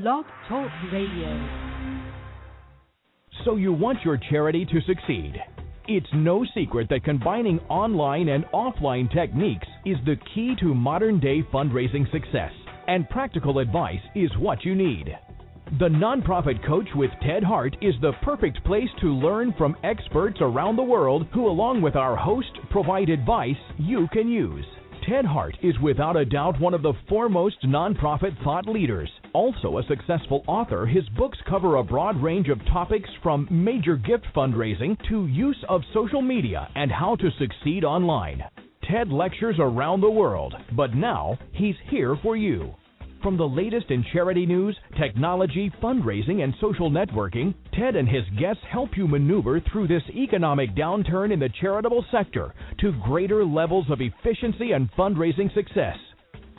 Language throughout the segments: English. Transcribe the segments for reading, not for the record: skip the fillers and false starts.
Blog Talk Radio. So you want your charity to succeed. It's no secret that combining online and offline techniques is the key to modern-day fundraising success, and practical advice is what you need. The Nonprofit Coach with Ted Hart is the perfect place to learn from experts around the world who, along with our host, provide advice you can use. Ted Hart is without a doubt one of the foremost nonprofit thought leaders. Also a successful author, his books cover a broad range of topics from major gift fundraising to use of social media and how to succeed online. Ted lectures around the world, but now he's here for you. From the latest in charity news, technology, fundraising, and social networking, Ted and his guests help you maneuver through this economic downturn in the charitable sector to greater levels of efficiency and fundraising success.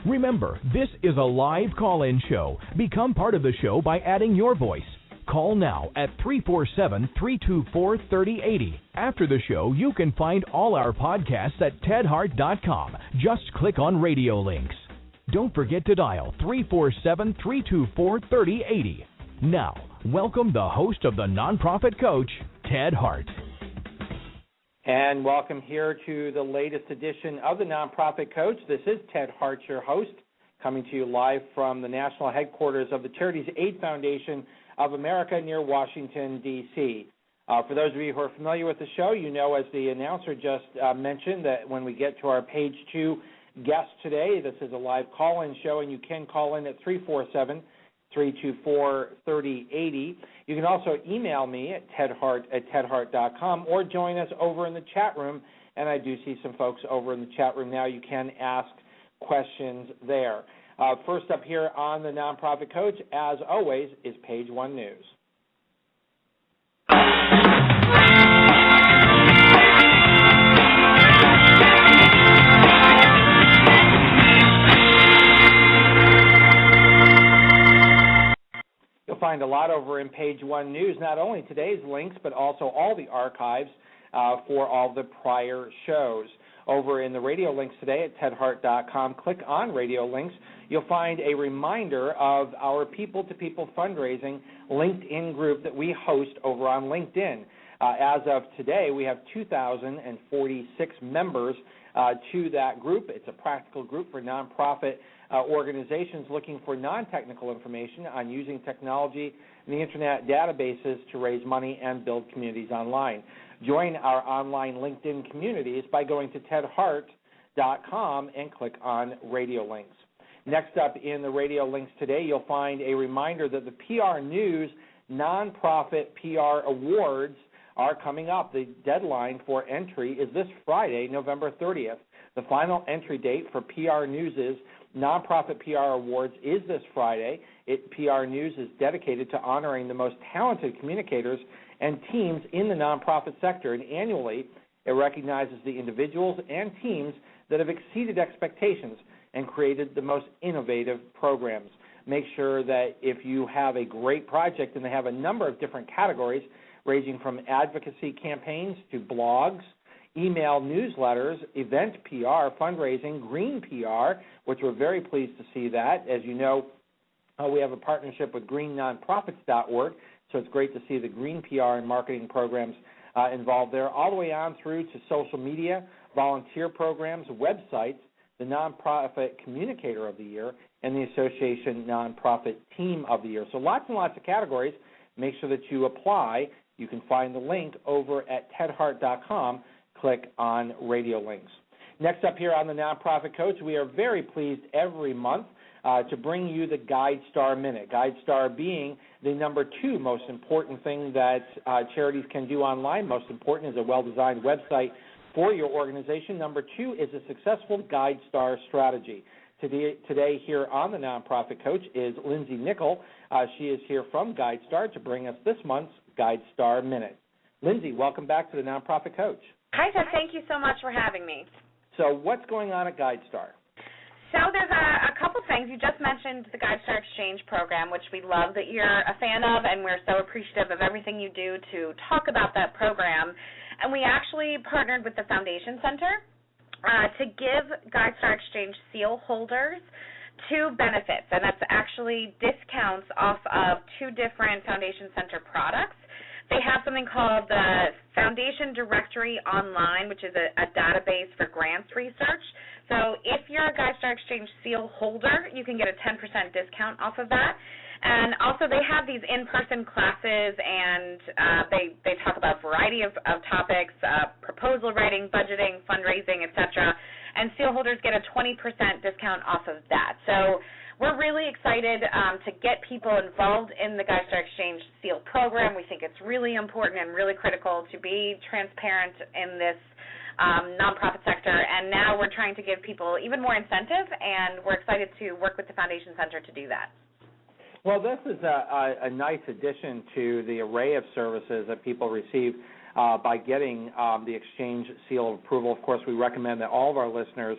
Remember, this is a live call-in show. Become part of the show by adding your voice. Call now at 347-324-3080. After the show, you can find all our podcasts at tedhart.com. Just click on radio links. Don't forget to dial 347-324-3080. Now, welcome the host of the Nonprofit Coach, Ted Hart. And welcome here to the latest edition of the Nonprofit Coach. This is Ted Hart, your host, coming to you live from the national headquarters of the Charities Aid Foundation of America near Washington, D.C. For those of you who are familiar with the show, you know, as the announcer just mentioned, that when we get to our page 2 guest today, this is a live call-in show, and you can call in at 347-324-3080. You can also email me at tedhart@tedhart.com or join us over in the chat room, and I do see some folks over in the chat room now. You can ask questions there. First up here on the Nonprofit Coach, as always, is Page 1 News. You'll find a lot over in Page 1 News, not only today's links, but also all the archives for all the prior shows. Over in the radio links today at tedhart.com, click on radio links. You'll find a reminder of our people-to-people fundraising LinkedIn group that we host over on LinkedIn. As of today, we have 2,046 members to that group. It's a practical group for nonprofit organizations looking for non-technical information on using technology and the Internet databases to raise money and build communities online. Join our online LinkedIn communities by going to tedhart.com and click on radio links. Next up in the radio links today, you'll find a reminder that the PR News Nonprofit PR Awards are coming up. The deadline for entry is this Friday, November 30th. The final entry date for PR News' Nonprofit PR Awards is this Friday. PR News is dedicated to honoring the most talented communicators and teams in the nonprofit sector, and annually it recognizes the individuals and teams that have exceeded expectations and created the most innovative programs. Make sure that if you have a great project, and they have a number of different categories ranging from advocacy campaigns to blogs, email newsletters, event PR, fundraising, green PR, which we're very pleased to see that. As you know, we have a partnership with greennonprofits.org, so it's great to see the green PR and marketing programs involved there, all the way on through to social media, volunteer programs, websites, the Nonprofit Communicator of the Year, and the Association Nonprofit Team of the Year. So lots and lots of categories. Make sure that you apply. You can find the link over at tedhart.com. Click on radio links. Next up here on the Nonprofit Coach, we are very pleased every month to bring you the GuideStar Minute. GuideStar being the number 2 most important thing that charities can do online. Most important is a well-designed website for your organization. Number 2 is a successful GuideStar strategy. Today here on the Nonprofit Coach is Lindsay Nickel. She is here from GuideStar to bring us this month's GuideStar Minute. Lindsay, welcome back to the Nonprofit Coach. Hi, Ted. Thank you so much for having me. So what's going on at GuideStar? So there's a couple things. You just mentioned the GuideStar Exchange program, which we love that you're a fan of, and we're so appreciative of everything you do to talk about that program. And we actually partnered with the Foundation Center to give GuideStar Exchange seal holders 2 benefits, and that's actually discounts off of 2 different Foundation Center products. They have something called the Foundation Directory Online, which is a database for grants research. So if you're a GuideStar Exchange Seal holder, you can get a 10% discount off of that. And also they have these in-person classes, and they talk about a variety of topics, proposal writing, budgeting, fundraising, etc. And Seal holders get a 20% discount off of that. So we're really excited to get people involved in the GuideStar Exchange Seal program. We think it's really important and really critical to be transparent in this nonprofit sector, and now we're trying to give people even more incentive, and we're excited to work with the Foundation Center to do that. Well, this is a nice addition to the array of services that people receive by getting the Exchange Seal of Approval. Of course, we recommend that all of our listeners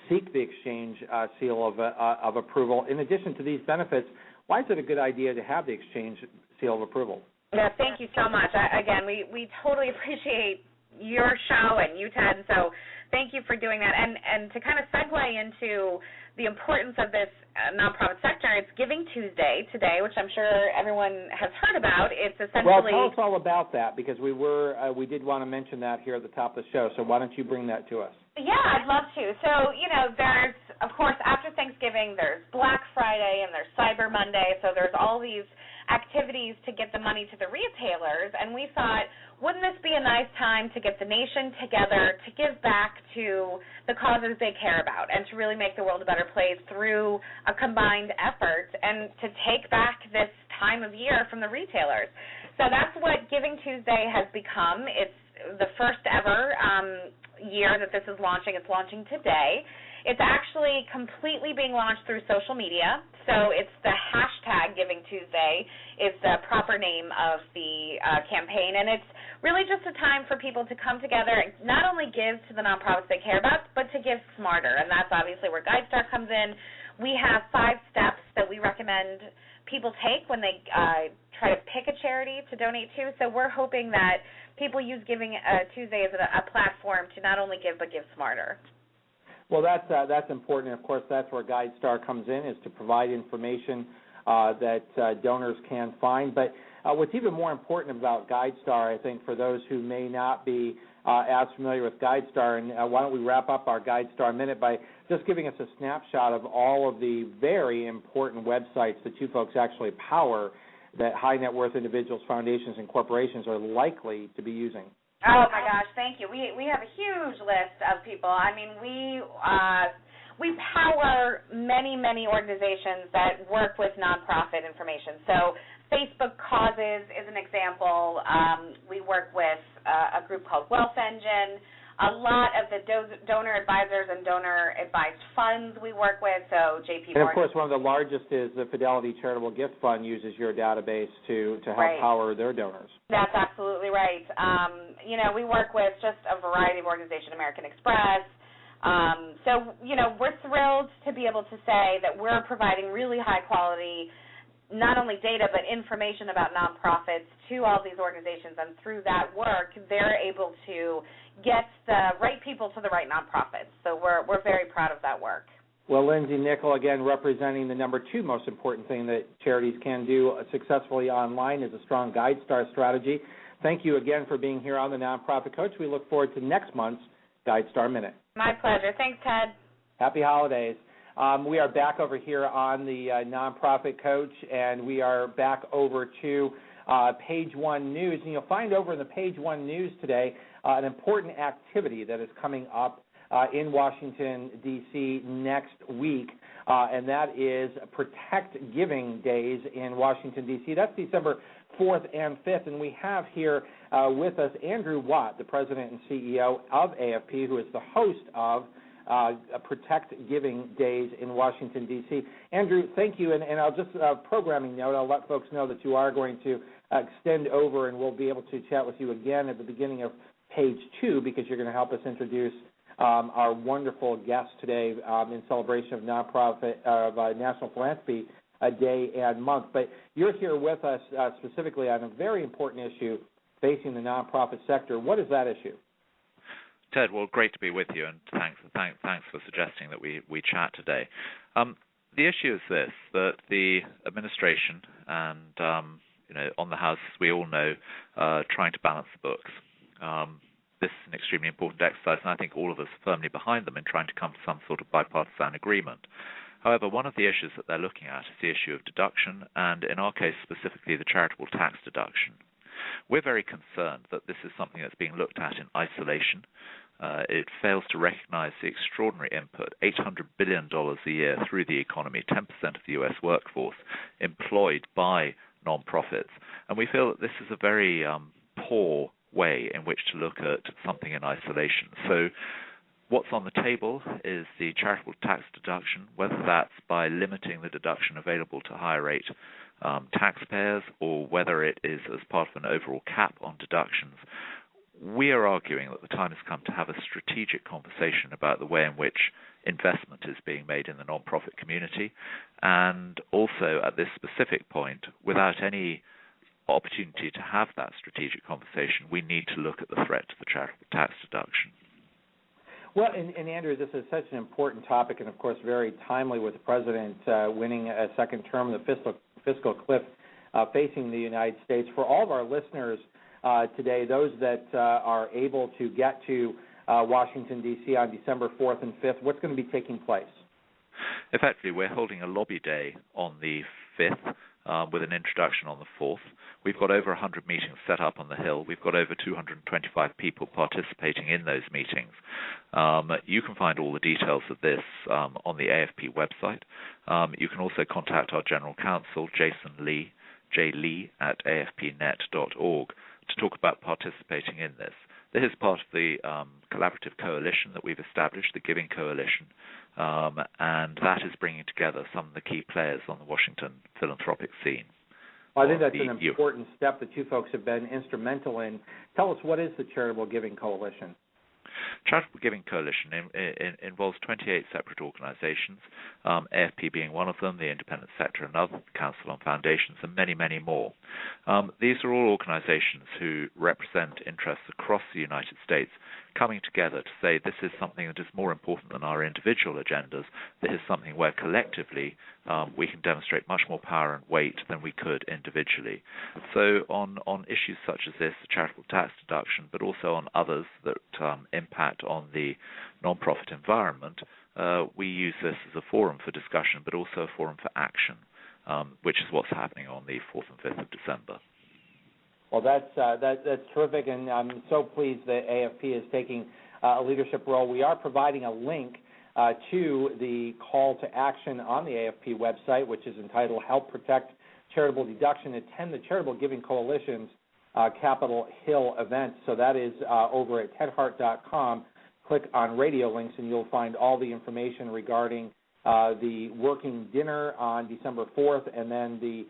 seek the Exchange Seal of Approval. In addition to these benefits, why is it a good idea to have the Exchange Seal of Approval? Yeah, thank you so much. Again, we totally appreciate your show and you, Ted, so thank you for doing that. And to kind of segue into the importance of this nonprofit sector, it's Giving Tuesday today, which I'm sure everyone has heard about. It's essentially... Well, tell us all about that, because we did want to mention that here at the top of the show, so why don't you bring that to us? Yeah, I'd love to. So, there's, of course, after Thanksgiving, there's Black Friday and there's Cyber Monday, so there's all these activities to get the money to the retailers, and we thought, wouldn't this be a nice time to get the nation together to give back to the causes they care about and to really make the world a better place through a combined effort and to take back this time of year from the retailers? So that's what Giving Tuesday has become. It's the first ever year that this is launching. It's launching today. It's actually completely being launched through social media, so it's the hashtag Giving Tuesday is the proper name of the campaign, and it's really just a time for people to come together and not only give to the nonprofits they care about, but to give smarter, and that's obviously where GuideStar comes in. We have 5 steps that we recommend people take when they try to pick a charity to donate to, so we're hoping that people use Giving Tuesday as a platform to not only give, but give smarter. Well, that's important. Of course, that's where GuideStar comes in, is to provide information that donors can find. But what's even more important about GuideStar, I think, for those who may not be as familiar with GuideStar, and why don't we wrap up our GuideStar Minute by just giving us a snapshot of all of the very important websites that you folks actually power that high net worth individuals, foundations, and corporations are likely to be using. Oh my gosh, thank you. We have a huge list of people. I mean, we power many organizations that work with nonprofit information. So Facebook Causes is an example. We work with a group called Wealth Engine. A lot of the donor advisors and donor-advised funds we work with, so JP Morgan. And, of course, one of the largest is the Fidelity Charitable Gift Fund uses your database to help power their donors. That's absolutely right. We work with just a variety of organizations, American Express. So, we're thrilled to be able to say that we're providing really high-quality not only data but information about nonprofits to all these organizations, and through that work, they're able to get the right people to the right nonprofits. So we're very proud of that work. Well, Lindsay Nickel, again, representing the number 2 most important thing that charities can do successfully online is a strong GuideStar strategy. Thank you again for being here on the Nonprofit Coach. We look forward to next month's GuideStar Minute. My pleasure. Thanks, Ted. Happy holidays. We are back over here on the Nonprofit Coach, and we are back over to Page 1 News. And you'll find over in the Page 1 News today an important activity that is coming up in Washington, D.C. next week, and that is Protect Giving Days in Washington, D.C. That's December 4th and 5th, and we have here with us Andrew Watt, the president and CEO of AFP, who is the host of Protect Giving Days in Washington, D.C. Andrew, thank you, and I'll just, programming note, I'll let folks know that you are going to extend over, and we'll be able to chat with you again at the beginning of Page 2, because you're going to help us introduce our wonderful guest today in celebration of National Philanthropy Day and Month. But you're here with us specifically on a very important issue facing the nonprofit sector. What is that issue? Ted, well, great to be with you, and thanks for suggesting that we chat today. The issue is this, that the administration and, on the House, we all know, trying to balance the books. This is an extremely important exercise, and I think all of us are firmly behind them in trying to come to some sort of bipartisan agreement. However, one of the issues that they're looking at is the issue of deduction, and in our case specifically the charitable tax deduction. We're very concerned that this is something that's being looked at in isolation. It fails to recognize the extraordinary input, $800 billion a year through the economy, 10% of the U.S. workforce employed by nonprofits. And we feel that this is a very poor way in which to look at something in isolation. So what's on the table is the charitable tax deduction, whether that's by limiting the deduction available to higher rate taxpayers or whether it is as part of an overall cap on deductions. We are arguing that the time has come to have a strategic conversation about the way in which investment is being made in the nonprofit community, and also at this specific point, without any opportunity to have that strategic conversation, we need to look at the threat to the charitable tax deduction. Well, and Andrew, this is such an important topic and, of course, very timely with the President winning a second term, the fiscal cliff facing the United States. For all of our listeners today, those that are able to get to Washington, D.C. on December 4th and 5th, what's going to be taking place? Effectively, we're holding a lobby day on the 5th with an introduction on the 4th. We've got over 100 meetings set up on the Hill. We've got over 225 people participating in those meetings. You can find all the details of this on the AFP website. You can also contact our General Counsel, Jason Lee, jlee@afpnet.org, to talk about participating in this. This is part of the collaborative coalition that we've established, the Giving Coalition, and that is bringing together some of the key players on the Washington philanthropic scene. Well, I think that's an important step that you folks have been instrumental in. Tell us, what is the Charitable Giving Coalition? Charitable Giving Coalition involves 28 separate organizations, AFP being one of them, the Independent Sector another, the Council on Foundations, and many, many more. These are all organizations who represent interests across the United States coming together to say this is something that is more important than our individual agendas. This is something where collectively we can demonstrate much more power and weight than we could individually. So on issues such as this, the charitable tax deduction, but also on others that impact on the nonprofit environment, we use this as a forum for discussion, but also a forum for action, which is what's happening on the 4th and 5th of December. Well, that's terrific, and I'm so pleased that AFP is taking a leadership role. We are providing a link to the call to action on the AFP website, which is entitled Help Protect Charitable Deduction. Attend the Charitable Giving Coalition's Capitol Hill event. So that is over at tedhart.com. Click on radio links, and you'll find all the information regarding the working dinner on December 4th, and then the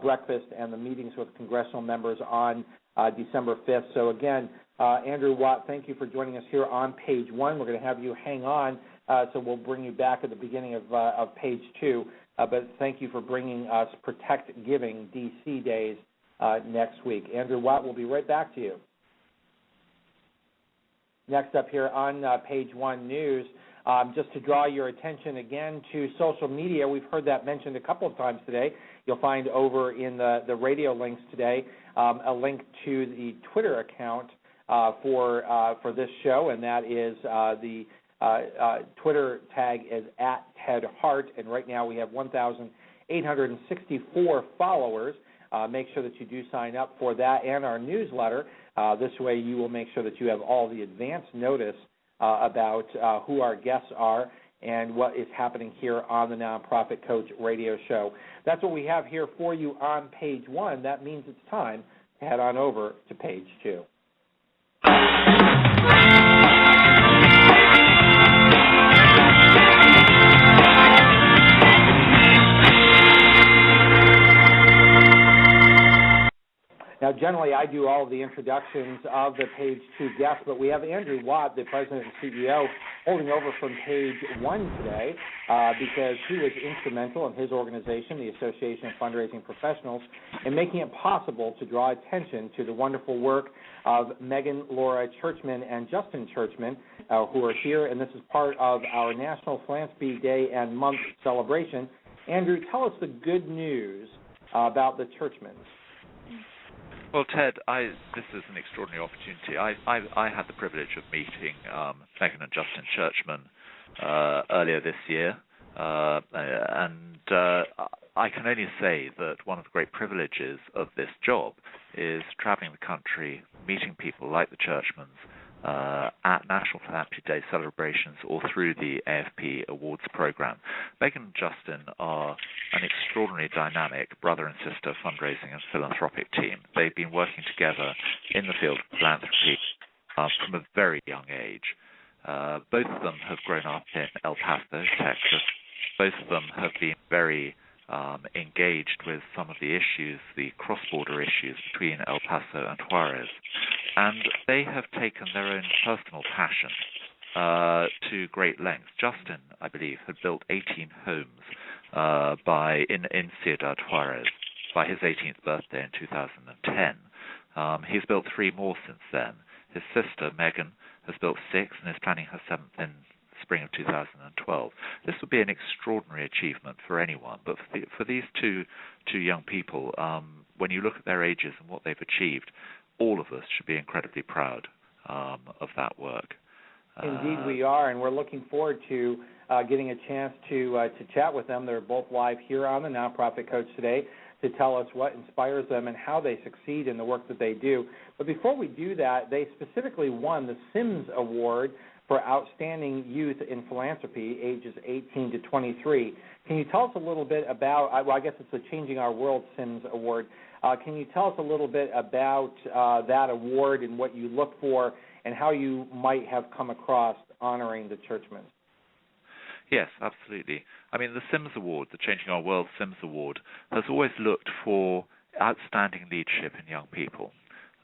breakfast and the meetings with congressional members on December 5th. So again, Andrew Watt, thank you for joining us here on page 1. We're going to have you hang on, so we'll bring you back at the beginning of page 2. But thank you for bringing us Protect Giving D.C. Days next week. Andrew Watt, we'll be right back to you. Next up here on page 1 news, just to draw your attention again to social media. We've heard that mentioned a couple of times today. You'll find over in the radio links today a link to the Twitter account for this show, and that is the Twitter tag is @TedHart, and right now we have 1,864 followers. Make sure that you do sign up for that and our newsletter. This way you will make sure that you have all the advance notice about who our guests are and what is happening here on the Nonprofit Coach radio show. That's what we have here for you on page 1. That means it's time to head on over to page 2. Now, generally, I do all of the introductions of the page 2 guests, but we have Andrew Watt, the president and CEO, holding over from page 1 today because he was instrumental in his organization, the Association of Fundraising Professionals, in making it possible to draw attention to the wonderful work of Megan Laura Churchman and Justin Churchman, who are here, and this is part of our National Philanthropy Day and Month celebration. Andrew, tell us the good news about the Churchman. Well, Ted, this is an extraordinary opportunity. I had the privilege of meeting Megan and Justin Churchman earlier this year, and I can only say that one of the great privileges of this job is traveling the country, meeting people like the Churchmans at National Philanthropy Day celebrations or through the AFP Awards program. Megan and Justin are an extraordinarily dynamic brother and sister fundraising and philanthropic team. They've been working together in the field of philanthropy from a very young age. Both of them have grown up in El Paso, Texas. Both of them have been very engaged with some of the issues, the cross-border issues between El Paso and Juarez. And they have taken their own personal passion to great lengths. Justin, I believe, had built 18 homes in Ciudad Juarez by his 18th birthday in 2010. He's built 3 more since then. His sister, Megan, has built 6 and is planning her 7th in spring of 2012. This would be an extraordinary achievement for anyone, but for these two young people, when you look at their ages and what they've achieved, all of us should be incredibly proud of that work. Indeed we are, and we're looking forward to getting a chance to chat with them. They're both live here on the Nonprofit Coach today to tell us what inspires them and how they succeed in the work that they do. But before we do that, they specifically won the Sims Award for Outstanding Youth in Philanthropy, ages 18 to 23. Can you tell us a little bit about, I guess it's the Changing Our World Sims Award. Can you tell us a little bit about that award and what you look for and how you might have come across honoring the Churchman? Yes, absolutely. I mean, the Sims Award, the Changing Our World Sims Award, has always looked for outstanding leadership in young people.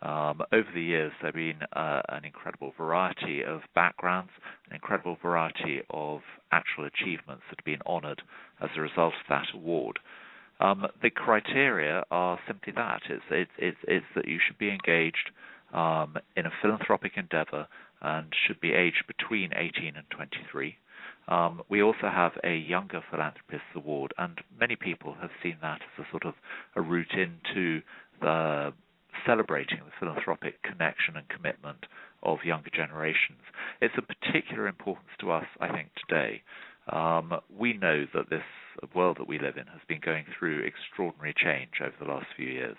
Over the years, there have been an incredible variety of backgrounds, an incredible variety of actual achievements that have been honored as a result of that award. The criteria are simply that. It's that you should be engaged in a philanthropic endeavor and should be aged between 18 and 23. We also have a Younger Philanthropists Award, and many people have seen that as a sort of a route into the celebrating the philanthropic connection and commitment of younger generations. It's of particular importance to us, I think, today. We know that this world that we live in has been going through extraordinary change over the last few years.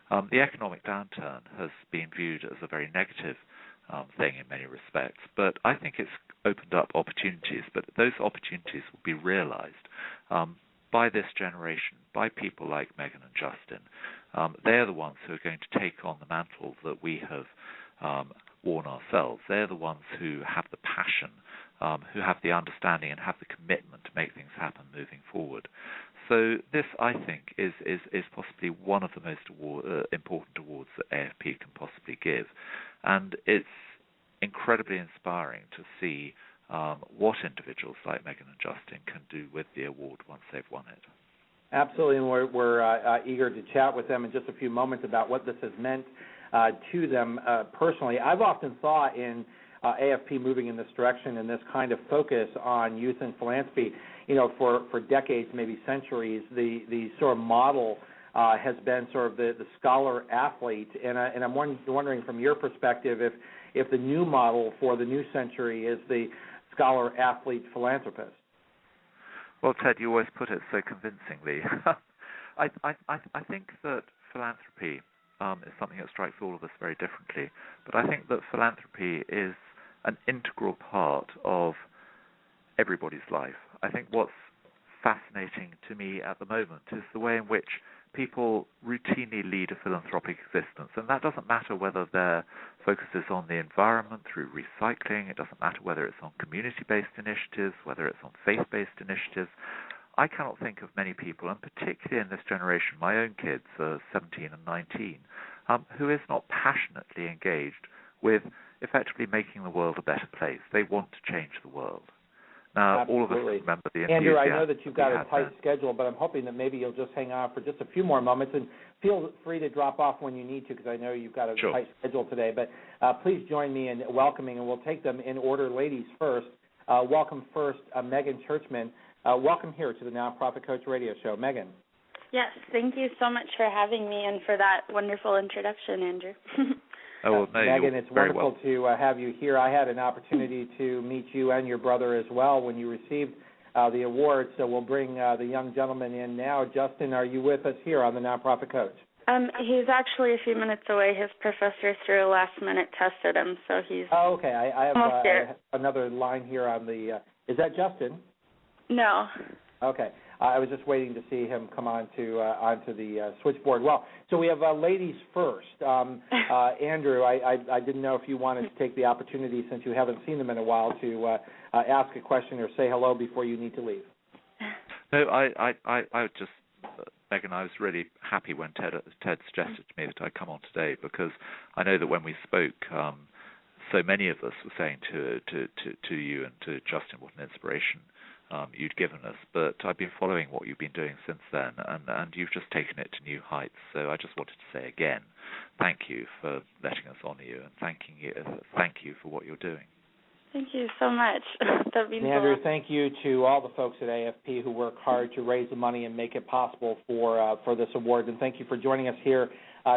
The economic downturn has been viewed as a very negative thing in many respects, but I think it's opened up opportunities, but those opportunities will be realized by this generation, by people like Megan and Justin. They're the ones who are going to take on the mantle that we have worn ourselves. They're the ones who have the passion, who have the understanding and have the commitment to make things happen moving forward. So this, I think, is possibly one of the most important awards that AFP can possibly give. And it's incredibly inspiring to see what individuals like Megan and Justin can do with the award once they've won it. Absolutely, and we're eager to chat with them in just a few moments about what this has meant to them personally. I've often thought in AFP moving in this direction and this kind of focus on youth and philanthropy, for decades, maybe centuries, the sort of model has been sort of the scholar athlete, and I'm wondering from your perspective if the new model for the new century is the scholar athlete philanthropist. Well, Ted, you always put it so convincingly. I think that philanthropy is something that strikes all of us very differently, but I think that philanthropy is an integral part of everybody's life. I think what's fascinating to me at the moment is the way in which people routinely lead a philanthropic existence, and that doesn't matter whether their focus is on the environment through recycling, it doesn't matter whether it's on community-based initiatives, whether it's on faith-based initiatives. I cannot think of many people, and particularly in this generation, my own kids are 17 and 19, who is not passionately engaged with effectively making the world a better place. They want to change the world. Now, Absolutely. all of us remember the enthusiasm. Andrew, I know that you've got a tight schedule, but I'm hoping that maybe you'll just hang on for just a few more moments, and feel free to drop off when you need to, because I know you've got a tight schedule today. But please join me in welcoming, and we'll take them in order. Ladies first. Welcome first, Megan Churchman, welcome here to the Nonprofit Coach Radio Show. Megan. Yes, thank you so much for having me and for that wonderful introduction, Andrew. Oh, well, no, Megan, it's wonderful to have you here. I had an opportunity to meet you and your brother as well when you received the award, so we'll bring the young gentleman in now. Justin, are you with us here on the Nonprofit Coach? He's actually a few minutes away. His professor threw a last-minute test at him, so he's okay. I have another line here on the is that Justin? No. Okay. I was just waiting to see him come onto the switchboard. Well, so we have ladies first. Andrew, I didn't know if you wanted to take the opportunity, since you haven't seen them in a while, to ask a question or say hello before you need to leave. No, I just, Megan, I was really happy when Ted suggested to me that I come on today, because I know that when we spoke, so many of us were saying to you and to Justin what an inspiration you'd given us, but I've been following what you've been doing since then, and you've just taken it to new heights. So I just wanted to say again, thank you for letting us honour you, and thank you for what you're doing. Thank you so much. That means Andrew, a lot. thank you to all the folks at AFP who work hard to raise the money and make it possible for this award, and thank you for joining us here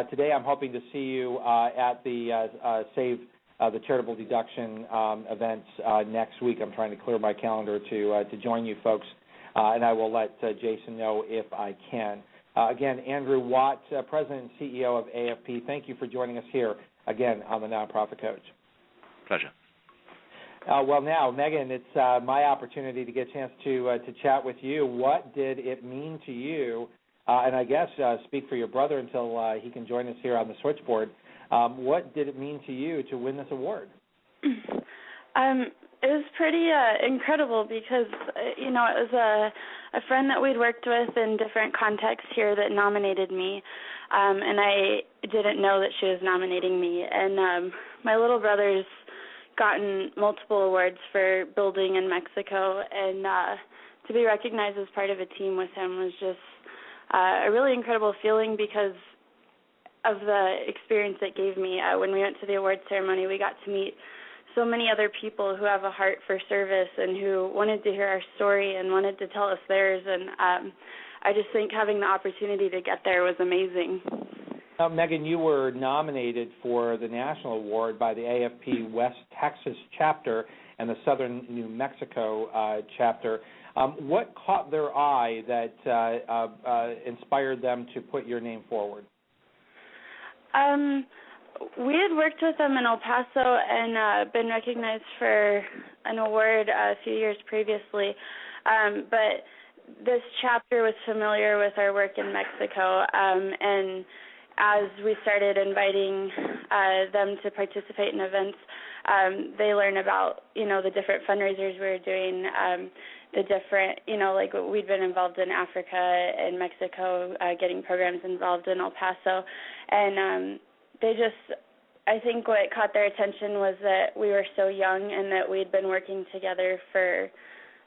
today. I'm hoping to see you at the Save the charitable deduction events next week. I'm trying to clear my calendar to join you folks, and I will let Jason know if I can. Again, Andrew Watt, President and CEO of AFP, thank you for joining us here again on the Nonprofit Coach. Pleasure. Well, now, Megan, it's my opportunity to get a chance to chat with you. What did it mean to you, and I guess speak for your brother until he can join us here on the switchboard. What did it mean to you to win this award? It was pretty incredible because, it was a friend that we'd worked with in different contexts here that nominated me, and I didn't know that she was nominating me. And my little brother's gotten multiple awards for building in Mexico, and to be recognized as part of a team with him was just a really incredible feeling because of the experience it gave me. When we went to the award ceremony, we got to meet so many other people who have a heart for service and who wanted to hear our story and wanted to tell us theirs, and I just think having the opportunity to get there was amazing. Megan, you were nominated for the National Award by the AFP West Texas chapter and the Southern New Mexico chapter. What caught their eye that inspired them to put your name forward? We had worked with them in El Paso and been recognized for an award a few years previously, but this chapter was familiar with our work in Mexico, and as we started inviting them to participate in events, they learn about, the different fundraisers we were doing, the different, like we'd been involved in Africa and Mexico, getting programs involved in El Paso. And I think what caught their attention was that we were so young and that we'd been working together for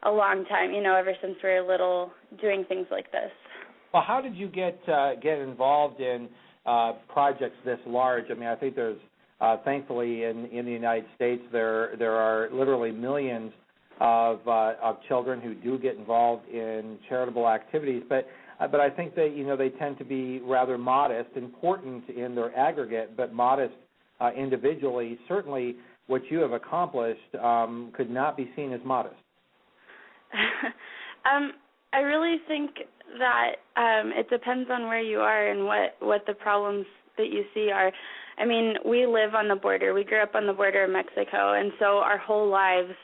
a long time, ever since we were little, doing things like this. Well, how did you get involved in projects this large? I mean, I think there's, thankfully, in the United States, there are literally millions of children who do get involved in charitable activities, but I think that they tend to be rather modest, important in their aggregate, but modest individually. Certainly, what you have accomplished could not be seen as modest. I really think that it depends on where you are and what the problems that you see are. I mean, we live on the border. We grew up on the border of Mexico, and so our whole lives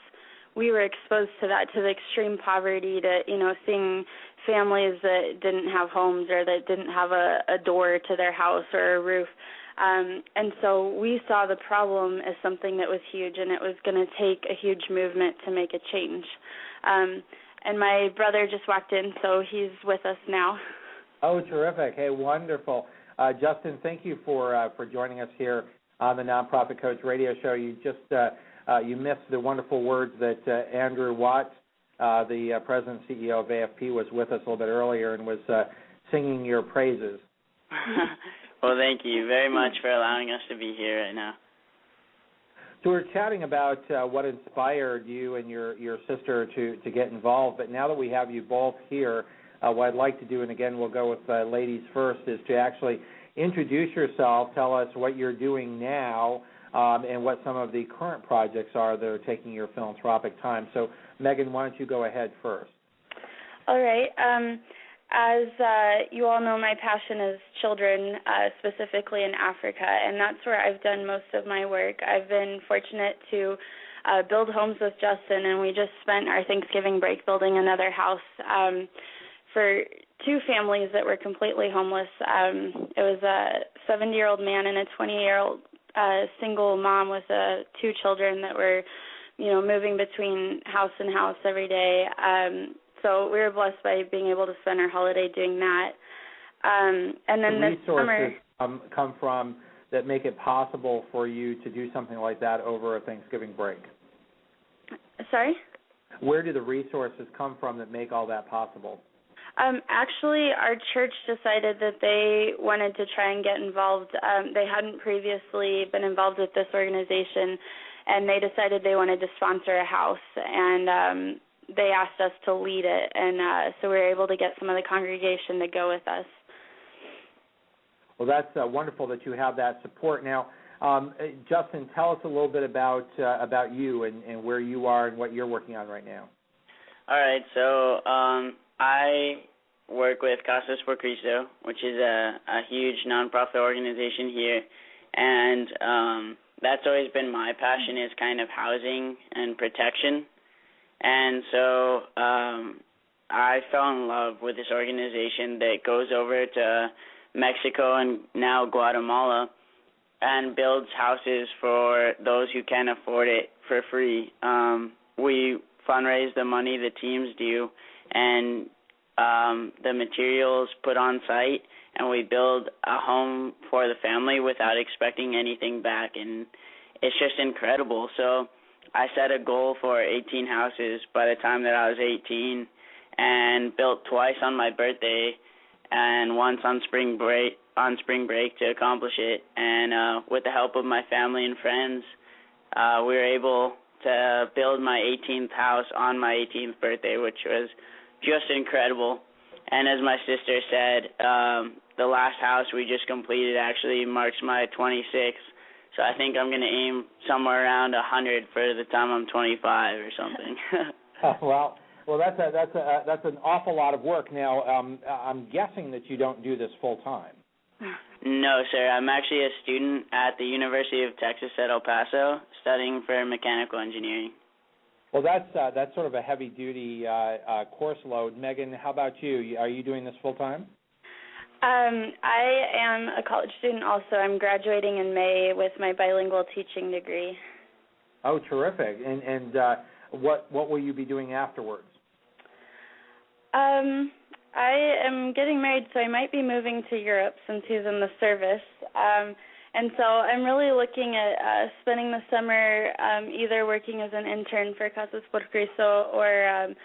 we were exposed to that, to the extreme poverty, to, seeing families that didn't have homes or that didn't have a door to their house or a roof. And so we saw the problem as something that was huge, and it was going to take a huge movement to make a change. And my brother just walked in, so he's with us now. Oh, terrific. Hey, wonderful. Justin, thank you for joining us here on the Nonprofit Coach Radio Show. You just you missed the wonderful words that Andrew Watt, the president and CEO of AFP, was with us a little bit earlier and was singing your praises. Well, thank you very much for allowing us to be here right now. So we're chatting about what inspired you and your sister to get involved, but now that we have you both here, what I'd like to do, and again we'll go with ladies first, is to actually introduce yourself, tell us what you're doing now, and what some of the current projects are that are taking your philanthropic time. So Megan, why don't you go ahead first? All right. As you all know, my passion is children, specifically in Africa, and that's where I've done most of my work. I've been fortunate to build homes with Justin, and we just spent our Thanksgiving break building another house for two families that were completely homeless. It was a 70-year-old man and a 20-year-old single mom with two children that were, moving between house and house every day. So we were blessed by being able to spend our holiday doing that. And then the this summer, come from that make it possible for you to do something like that over a Thanksgiving break? Sorry? Where do the resources come from that make all that possible? Actually, our church decided that they wanted to try and get involved. They hadn't previously been involved with this organization, and they decided they wanted to sponsor a house, and they asked us to lead it, and so we were able to get some of the congregation to go with us. Well, that's wonderful that you have that support. Now, Justin, tell us a little bit about you and where you are and what you're working on right now. All right, so I work with Casas por Cristo, which is a huge nonprofit organization here, and that's always been my passion, is kind of housing and protection. And so I fell in love with this organization that goes over to Mexico and now Guatemala and builds houses for those who can't afford it for free. We fundraise the money the teams do and the materials put on site, and we build a home for the family without expecting anything back, and it's just incredible. So I set a goal for 18 houses by the time that I was 18, and built twice on my birthday and once on spring break to accomplish it. And with the help of my family and friends, we were able to build my 18th house on my 18th birthday, which was just incredible. And as my sister said, the last house we just completed actually marks my 26th. So I think I'm going to aim somewhere around 100 for the time I'm 25 or something. Well, that's an awful lot of work. Now, I'm guessing that you don't do this full time. No, sir. I'm actually a student at the University of Texas at El Paso, studying for mechanical engineering. Well, that's sort of a heavy-duty course load. Megan, how about you? Are you doing this full time? I am a college student also. I'm graduating in May with my bilingual teaching degree. Oh, terrific. And what will you be doing afterwards? I am getting married, so I might be moving to Europe since he's in the service. And so I'm really looking at spending the summer either working as an intern for Casas por Cristo or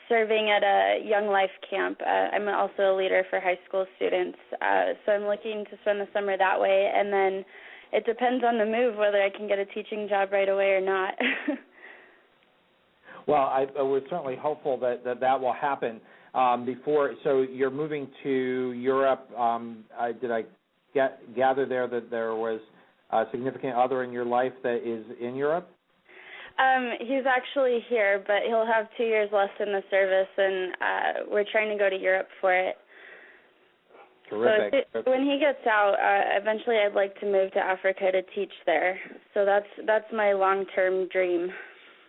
serving at a Young Life camp. I'm also a leader for high school students, so I'm looking to spend the summer that way, and then it depends on the move whether I can get a teaching job right away or not. Well, we're certainly hopeful that will happen so you're moving to Europe. Did I gather there that there was a significant other in your life that is in Europe? He's actually here, but he'll have 2 years left in the service, and we're trying to go to Europe for it. Terrific. So when he gets out, eventually I'd like to move to Africa to teach there. So that's my long-term dream.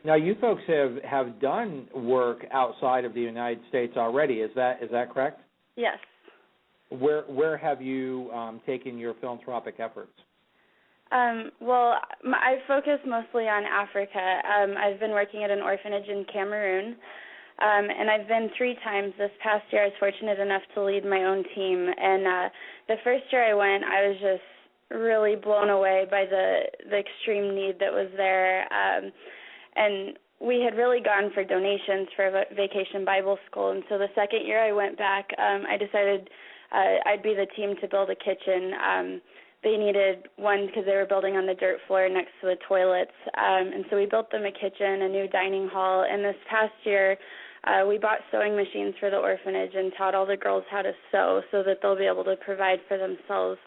Now, you folks have done work outside of the United States already. Is that correct? Yes. Where have you taken your philanthropic efforts? Well, I focus mostly on Africa. I've been working at an orphanage in Cameroon, and I've been 3 times. This past year I was fortunate enough to lead my own team, and the first year I went, I was just really blown away by the extreme need that was there, and we had really gone for donations for a vacation Bible school, and so the second year I went back, I decided I'd be the team to build a kitchen they needed one because they were building on the dirt floor next to the toilets. And so we built them a kitchen, a new dining hall. And this past year, we bought sewing machines for the orphanage and taught all the girls how to sew so that they'll be able to provide for themselves.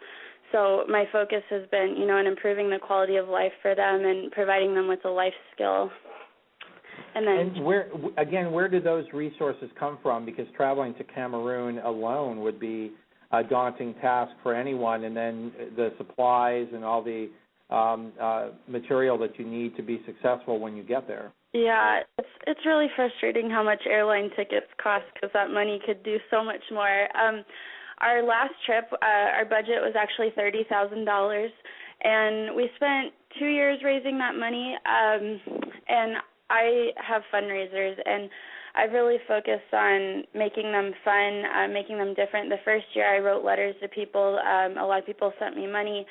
So my focus has been, on improving the quality of life for them and providing them with a life skill. And where do those resources come from? Because traveling to Cameroon alone would be a daunting task for anyone, and then the supplies and all the material that you need to be successful when you get there. Yeah, it's really frustrating how much airline tickets cost because that money could do so much more. Our last trip, our budget was actually $30,000, and we spent 2 years raising that money, and I have fundraisers, and I've really focused on making them fun, making them different. The first year I wrote letters to people. A lot of people sent me money,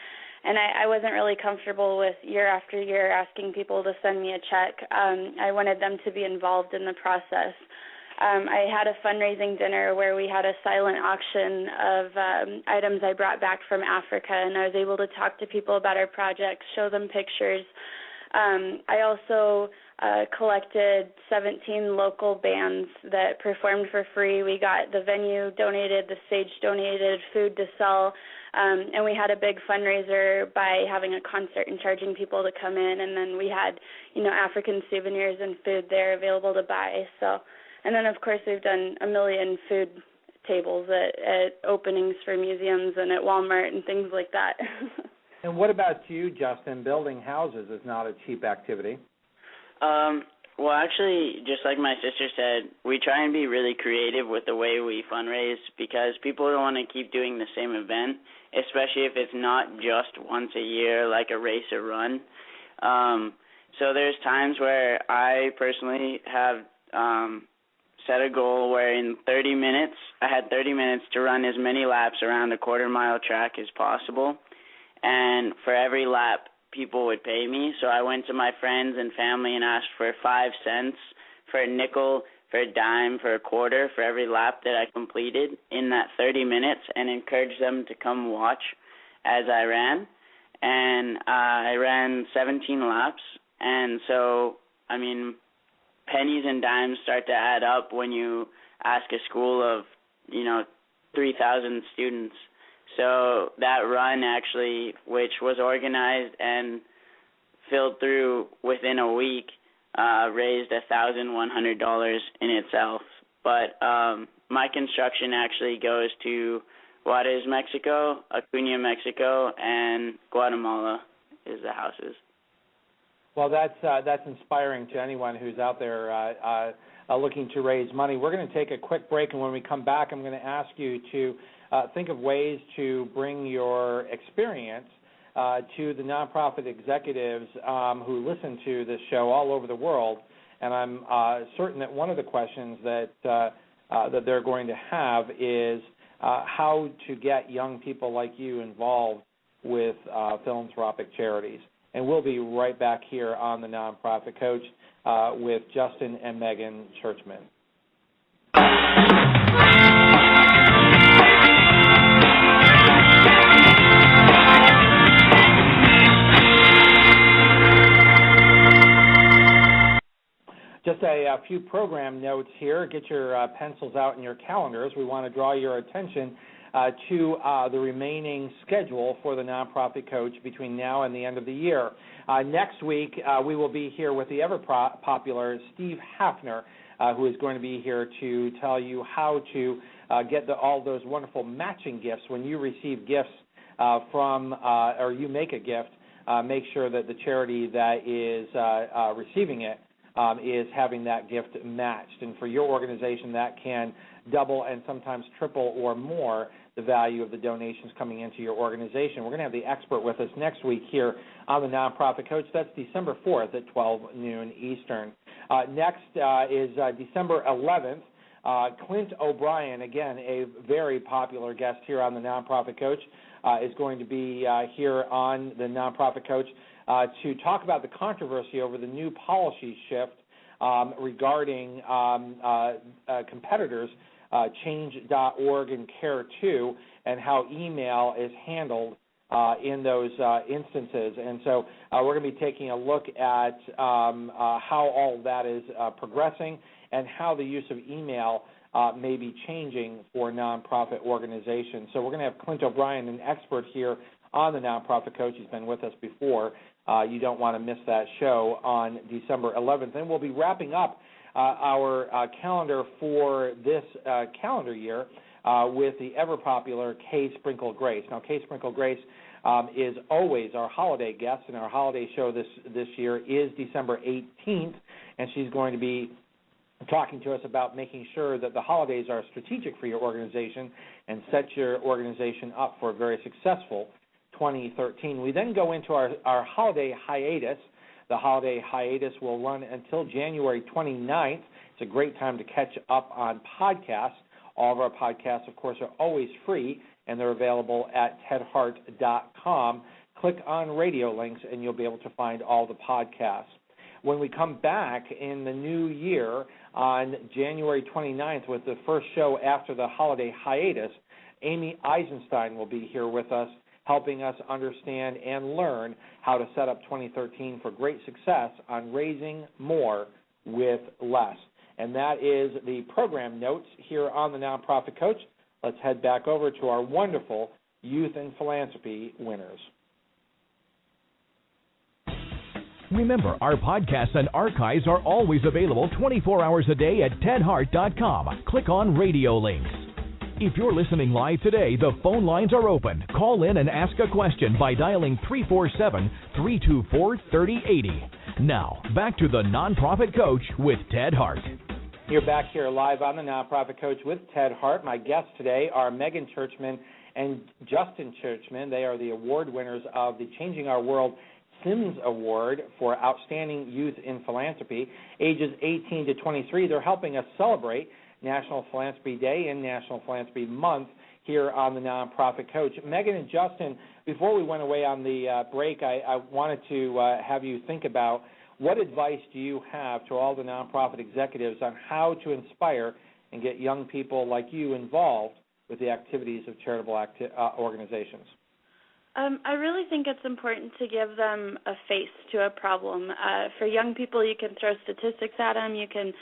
and I wasn't really comfortable with year after year asking people to send me a check. I wanted them to be involved in the process. I had a fundraising dinner where we had a silent auction of items I brought back from Africa, and I was able to talk to people about our projects, show them pictures. I also collected 17 local bands that performed for free. We got the venue donated, the stage donated, food to sell, and we had a big fundraiser by having a concert and charging people to come in, and then we had, African souvenirs and food there available to buy. So, and then, of course, we've done a million food tables at openings for museums and at Walmart and things like that. And what about you, Justin? Building houses is not a cheap activity. Well, actually, just like my sister said, we try and be really creative with the way we fundraise because people don't want to keep doing the same event, especially if it's not just once a year like a race or run. So there's times where I personally have set a goal where in 30 minutes, I had 30 minutes to run as many laps around a quarter-mile track as possible. And for every lap, people would pay me. So I went to my friends and family and asked for 5 cents, for a nickel, for a dime, for a quarter, for every lap that I completed in that 30 minutes and encouraged them to come watch as I ran. And I ran 17 laps. And so, pennies and dimes start to add up when you ask a school of, 3,000 students. So that run actually, which was organized and filled through within a week, raised $1,100 in itself. But my construction actually goes to Juarez, Mexico, Acuña, Mexico, and Guatemala is the houses. Well, that's inspiring to anyone who's out there looking to raise money. We're going to take a quick break, and when we come back, I'm going to ask you to think of ways to bring your experience to the nonprofit executives who listen to this show all over the world. And I'm certain that one of the questions that they're going to have is how to get young people like you involved with philanthropic charities. And we'll be right back here on the Nonprofit Coach with Justin and Megan Churchman. Just a few program notes here. Get your pencils out and your calendars. We want to draw your attention to the remaining schedule for the Nonprofit Coach between now and the end of the year. Next week, we will be here with the ever-popular Steve Hafner, who is going to be here to tell you how to get all those wonderful matching gifts. When you receive gifts or you make a gift, make sure that the charity that is receiving it is having that gift matched. And for your organization, that can double and sometimes triple or more the value of the donations coming into your organization. We're going to have the expert with us next week here on the Nonprofit Coach. That's December 4th at 12 noon Eastern. Next is December 11th. Clint O'Brien, again, a very popular guest here on the Nonprofit Coach, is going to be here on the Nonprofit Coach to talk about the controversy over the new policy shift regarding competitors, Change.org and Care2, and how email is handled in those instances. And so we're going to be taking a look at how all of that is progressing and how the use of email may be changing for nonprofit organizations. So we're going to have Clint O'Brien, an expert here on the Nonprofit Coach. He's been with us before. You don't want to miss that show on December 11th. And we'll be wrapping up our calendar for this calendar year with the ever-popular K Sprinkle Grace. Now, K Sprinkle Grace is always our holiday guest, and our holiday show this year is December 18th, and she's going to be talking to us about making sure that the holidays are strategic for your organization and set your organization up for a very successful 2013. We then go into our holiday hiatus. The holiday hiatus will run until January 29th. It's a great time to catch up on podcasts. All of our podcasts, of course, are always free, and they're available at tedhart.com. Click on radio links, and you'll be able to find all the podcasts. When we come back in the new year on January 29th with the first show after the holiday hiatus, Amy Eisenstein will be here with us, helping us understand and learn how to set up 2013 for great success on raising more with less. And that is the program notes here on the Nonprofit Coach. Let's head back over to our wonderful Youth and Philanthropy winners. Remember, our podcasts and archives are always available 24 hours a day at tedhart.com. Click on radio links. If you're listening live today, the phone lines are open. Call in and ask a question by dialing 347-324-3080. Now, back to the Nonprofit Coach with Ted Hart. You're back here live on the Nonprofit Coach with Ted Hart. My guests today are Megan Churchman and Justin Churchman. They are the award winners of the Changing Our World Sims Award for Outstanding Youth in Philanthropy, ages 18 to 23. They're helping us celebrate National Philanthropy Day and National Philanthropy Month here on the Nonprofit Coach. Megan and Justin, before we went away on the break, I wanted to have you think about what advice do you have to all the nonprofit executives on how to inspire and get young people like you involved with the activities of charitable organizations? I really think it's important to give them a face to a problem. For young people, you can throw statistics at them. You can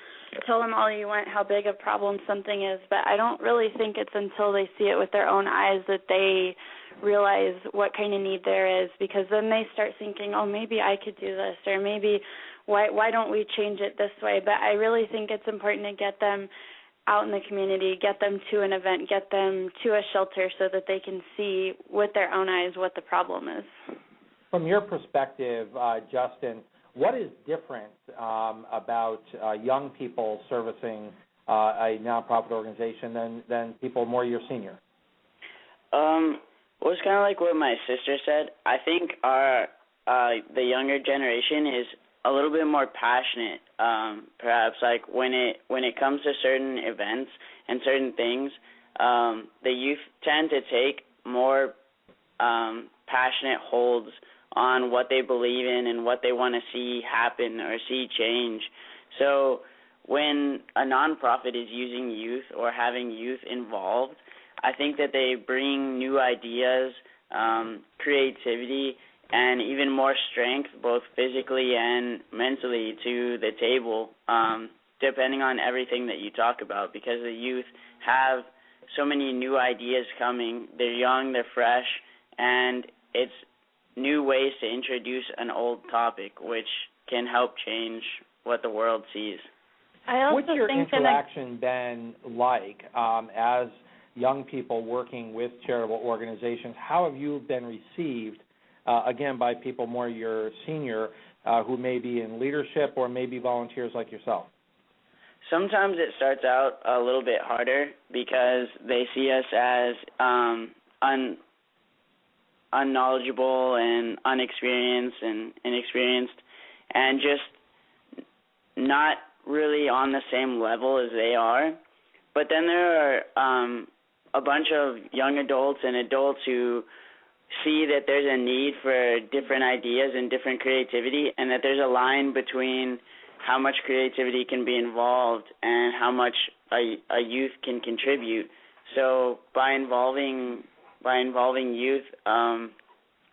tell them all you want how big a problem something is, but I don't really think it's until they see it with their own eyes that they realize what kind of need there is, because then they start thinking, oh, maybe I could do this, or maybe why don't we change it this way? But I really think it's important to get them out in the community, get them to an event, get them to a shelter so that they can see with their own eyes what the problem is. From your perspective, Justin, what is different about young people servicing a nonprofit organization than people more your senior? Well, it's kind of like what my sister said. I think the younger generation is a little bit more passionate, perhaps, like when it comes to certain events and certain things, the youth tend to take more passionate holds on what they believe in and what they want to see happen or see change. So when a nonprofit is using youth or having youth involved, I think that they bring new ideas, creativity, and even more strength, both physically and mentally, to the table, depending on everything that you talk about, because the youth have so many new ideas coming. They're young, they're fresh, and it's new ways to introduce an old topic, which can help change what the world sees. What's your interaction been like as young people working with charitable organizations? How have you been received, again, by people more your senior who may be in leadership or maybe volunteers like yourself? Sometimes it starts out a little bit harder because they see us as unknowledgeable and unexperienced and inexperienced and just not really on the same level as they are. But then there are a bunch of young adults and adults who see that there's a need for different ideas and different creativity, and that there's a line between how much creativity can be involved and how much a youth can contribute. So by involving youth,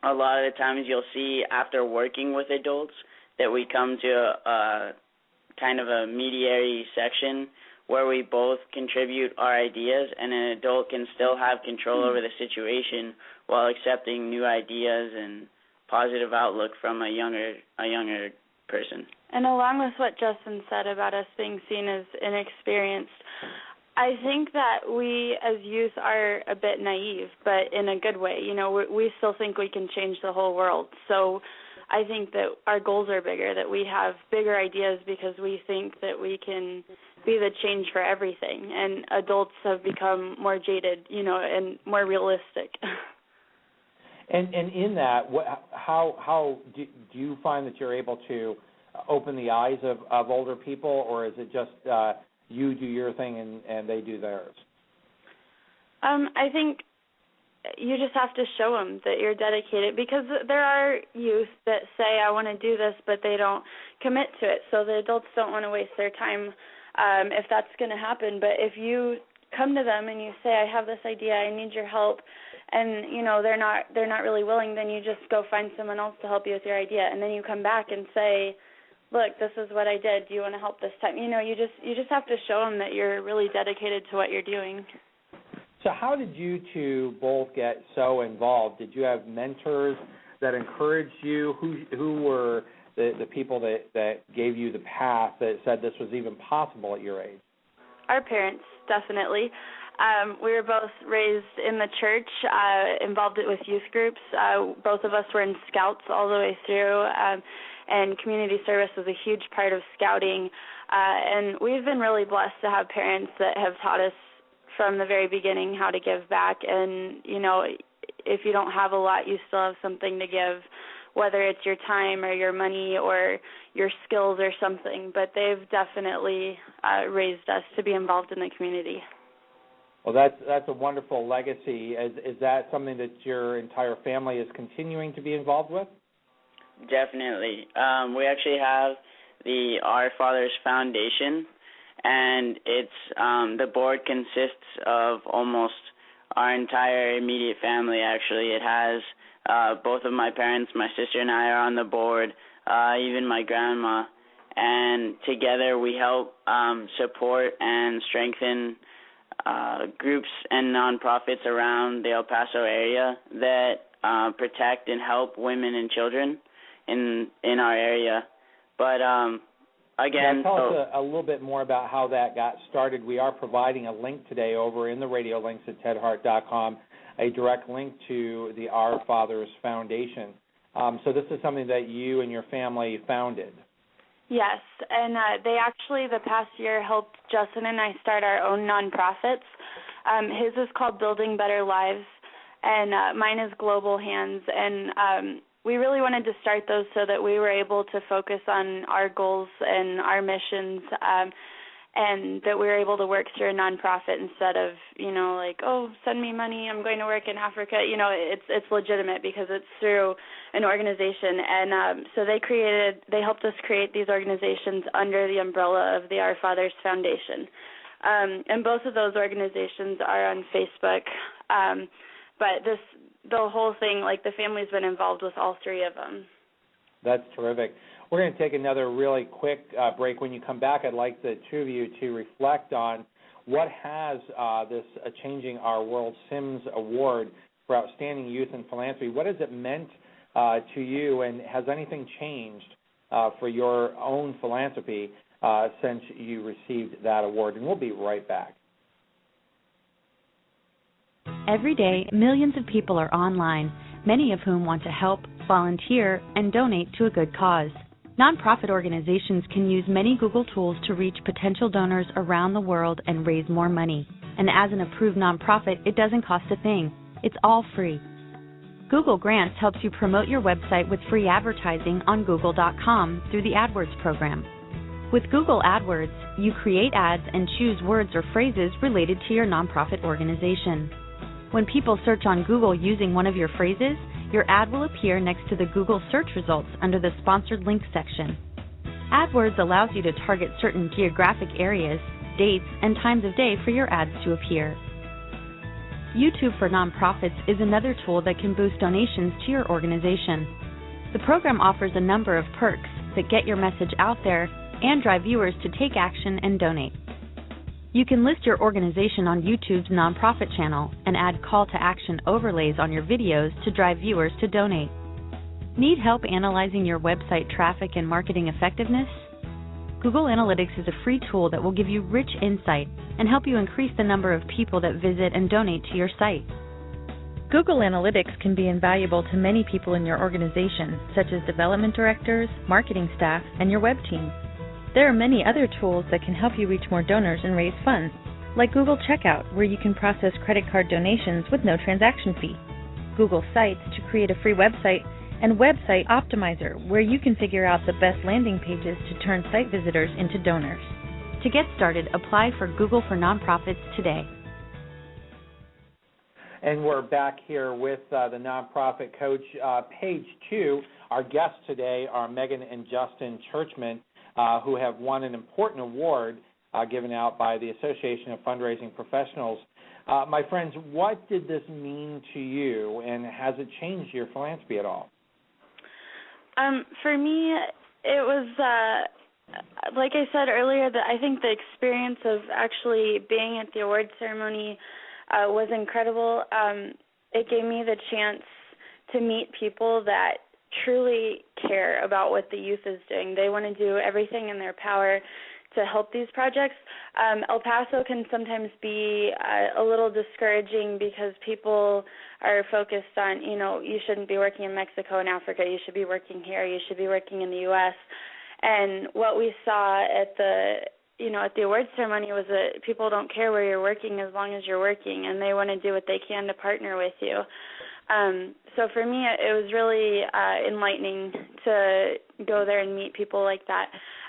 a lot of the times you'll see after working with adults that we come to a kind of a mediary section where we both contribute our ideas, and an adult can still have control over the situation while accepting new ideas and positive outlook from a younger person. And along with what Justin said about us being seen as inexperienced, I think that we as youth are a bit naive, but in a good way. You know, we still think we can change the whole world. So I think that our goals are bigger, that we have bigger ideas because we think that we can be the change for everything. And adults have become more jaded, you know, and more realistic. And in that, how do you find that you're able to open the eyes of older people, or is it just you do your thing and they do theirs? I think you just have to show them that you're dedicated, because there are youth that say, I want to do this, but they don't commit to it. So the adults don't want to waste their time if that's going to happen. But if you come to them and you say, I have this idea, I need your help, and you know they're not really willing, then you just go find someone else to help you with your idea, and then you come back and say, look, this is what I did. Do you want to help this time? You know, you just have to show them that you're really dedicated to what you're doing. So how did you two both get so involved? Did you have mentors that encouraged you? Who were the people that gave you the path that said this was even possible at your age? Our parents, definitely. We were both raised in the church, involved with youth groups. Both of us were in Scouts all the way through, and community service was a huge part of Scouting. And we've been really blessed to have parents that have taught us from the very beginning how to give back. And, you know, if you don't have a lot, you still have something to give, whether it's your time or your money or your skills or something. But they've definitely raised us to be involved in the community. Well, that's a wonderful legacy. Is that something that your entire family is continuing to be involved with? Definitely. We actually have the Our Fathers Foundation, and it's the board consists of almost our entire immediate family, actually. It has both of my parents, my sister and I are on the board, even my grandma, and together we help support and strengthen groups and nonprofits around the El Paso area that protect and help women and children in our area. But again, tell us a little bit more about how that got started. We are providing a link today over in the radio links at tedhart.com, a direct link to the Our Fathers Foundation. So this is something that you and your family founded. Yes, and they actually the past year helped Justin and I start our own nonprofits. His is called Building Better Lives, and mine is Global Hands. And we really wanted to start those so that we were able to focus on our goals and our missions, and that we were able to work through a nonprofit instead of, you know, like, oh, send me money, I'm going to work in Africa. You know, it's legitimate because it's through an organization. And so they helped us create these organizations under the umbrella of the Our Fathers Foundation. And both of those organizations are on Facebook. But the whole thing, like the family's been involved with all three of them. That's terrific. We're going to take another really quick break. When you come back, I'd like the two of you to reflect on what has this Changing Our World Sims Award for Outstanding Youth in Philanthropy, what has it meant to you, and has anything changed for your own philanthropy since you received that award? And we'll be right back. Every day, millions of people are online, many of whom want to help, volunteer, and donate to a good cause. Nonprofit organizations can use many Google tools to reach potential donors around the world and raise more money. And as an approved nonprofit, it doesn't cost a thing. It's all free. Google Grants helps you promote your website with free advertising on Google.com through the AdWords program. With Google AdWords, you create ads and choose words or phrases related to your nonprofit organization. When people search on Google using one of your phrases, your ad will appear next to the Google search results under the Sponsored Links section. AdWords allows you to target certain geographic areas, dates, and times of day for your ads to appear. YouTube for Nonprofits is another tool that can boost donations to your organization. The program offers a number of perks that get your message out there and drive viewers to take action and donate. You can list your organization on YouTube's nonprofit channel and add call to action overlays on your videos to drive viewers to donate. Need help analyzing your website traffic and marketing effectiveness? Google Analytics is a free tool that will give you rich insight and help you increase the number of people that visit and donate to your site. Google Analytics can be invaluable to many people in your organization, such as development directors, marketing staff, and your web team. There are many other tools that can help you reach more donors and raise funds, like Google Checkout, where you can process credit card donations with no transaction fee, Google Sites to create a free website, and Website Optimizer, where you can figure out the best landing pages to turn site visitors into donors. To get started, apply for Google for Nonprofits today. And we're back here with the Nonprofit Coach, page 2. Our guests today are Megan and Justin Churchman, who have won an important award given out by the Association of Fundraising Professionals. My friends, what did this mean to you, and has it changed your philanthropy at all? For me, it was, like I said earlier, that I think the experience of actually being at the award ceremony was incredible. It gave me the chance to meet people that truly care about what the youth is doing. They want to do everything in their power to help these projects. El Paso can sometimes be a little discouraging because people are focused on, you shouldn't be working in Mexico and Africa, you should be working here, you should be working in the U.S. And what we saw at the award ceremony was that people don't care where you're working as long as you're working, and they want to do what they can to partner with you. So for me, it was really enlightening to go there and meet people like that.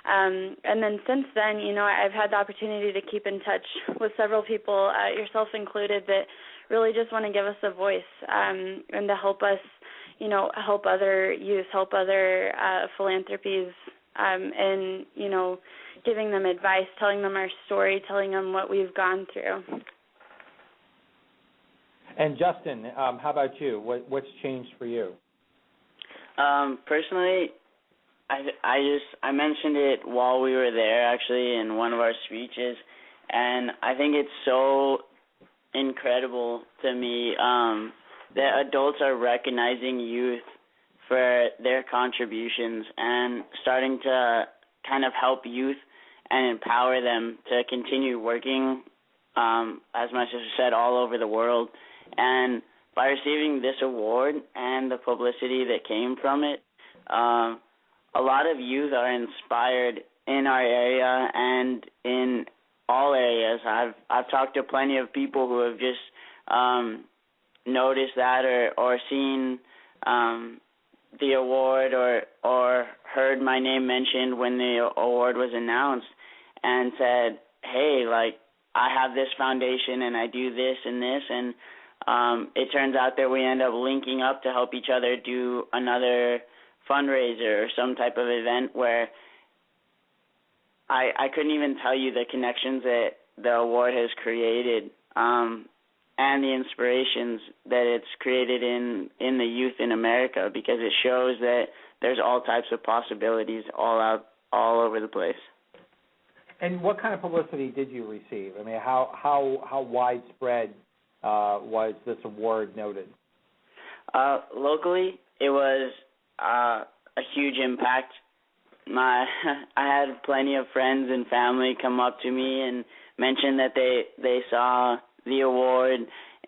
And then since then, I've had the opportunity to keep in touch with several people, yourself included, that really just want to give us a voice and to help us, help other youth, help other philanthropies, and, giving them advice, telling them our story, telling them what we've gone through. And Justin, how about you? What's changed for you? Personally, I mentioned it while we were there, actually, in one of our speeches, and I think it's so incredible to me that adults are recognizing youth for their contributions and starting to kind of help youth and empower them to continue working, as my sister said, all over the world. And by receiving this award and the publicity that came from it, a lot of youth are inspired in our area and in all areas. I've talked to plenty of people who have just noticed that or seen the award or heard my name mentioned when the award was announced and said, hey, I have this foundation and I do this and this, and it turns out that we end up linking up to help each other do another fundraiser or some type of event where I couldn't even tell you the connections that the award has created and the inspirations that it's created in the youth in America, because it shows that there's all types of possibilities all over the place. And what kind of publicity did you receive? I mean, how widespread was this award noted? Locally, it was a huge impact. I had plenty of friends and family come up to me and mention that they saw the award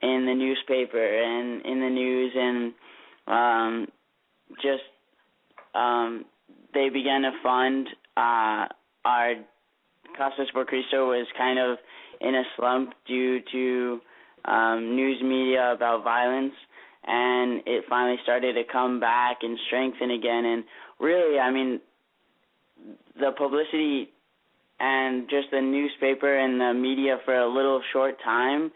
in the newspaper and in the news, and they began to fund our Casas por Cristo was kind of in a slump due to news media about violence, and it finally started to come back and strengthen again. And really, I mean, the publicity and just the newspaper and the media for a little short time